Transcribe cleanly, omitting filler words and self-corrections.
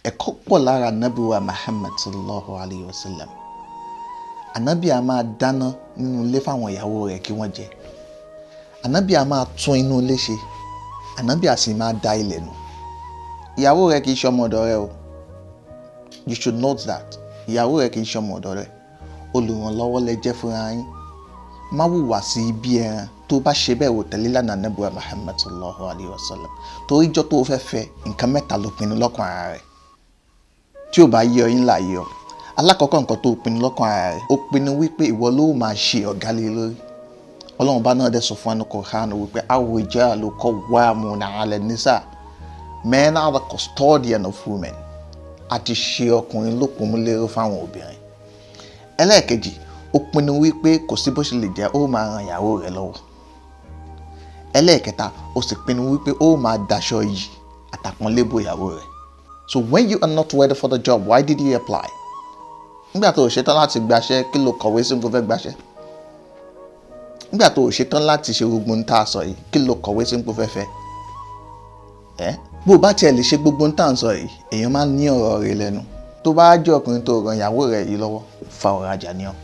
ẹ̀kọ́ pọ̀ lára Ànábì wa Muhammad sallallahu alayhi wa sallam. Ànábì a máa dáná nínú ilé fáwọn ìyàwó rẹ̀ kí wọ́n jẹ. Ànábì a máa tún inú ilé ṣe. Ànábì a sì máa da ilẹ̀ nù. Ìyàwó rẹ̀ kì í ṣe ọmọ ọ̀dọ̀ rẹ̀ o. You should note that. Ìyàwó rẹ̀ kì í ṣe ọmọ ọ̀dọ̀ rẹ̀. Olùrànlọ́wọ́ lẹ jẹ́ fúnra yín. Má wùwà sí ibi ẹran tó bá ṣe bẹ́ẹ̀ wò tẹ̀lé lánàá Ànábì wa Muhammad sallallahu alayhi wa sallam. Torí ìjọ tó fẹ́ fẹ́ nǹkan mẹ́ta ló pinnu lọ́kàn ara rẹ̀. Tí ò bá yé ọ yín là yé ọ. Alákọ̀ọ́kọ́ nǹkan tó pinnu lọ́kàn ara rẹ̀, ó pinnu wípé ìwọ ló máa ṣe ọ̀gá lé lórí. Ọlọ́run bá náà dẹ̀ sọ fún ẹnu Kùránì wípé ar-rijalu qawwamuna 'ala an-nisa. Men are the custodian of women. Àti ṣe ọkùnrin lókùnmúlérò fáwọn obìnrin. Ẹlẹ́ẹ̀kejì, ó pinnu wípé kò sí bó ṣe lè jẹ́ ó máa ran ìyàwó rẹ̀ lọ́wọ́. Ẹlẹ́ẹ̀kẹta, ó sì pinnu wípé ó máa daṣọ yìí àtàpọ́nlé bo ìyàwó rẹ̀. So when you are not ready for the job, why did you apply? Nígbà tó o ṣetán láti gbaṣẹ́, kí ló kọ̀wé sí kó fẹ́ gbaṣẹ́? Nígbà tó o ṣetán láti ṣe gbogbo ń tà sọ yìí, kí ló kọ̀wé sí kó fẹ́ fẹ́? Bó o bá tiẹ̀ lè ṣe gbogbo ń tà sọ yìí, èèyàn máa ń ní ọ̀rọ̀ rẹ̀ lẹ́nu. Tó bá jẹ́ ọkùnrin tó ràn ìyàwó rẹ̀ yìí lọ́wọ́, Faworaja ni ọ́.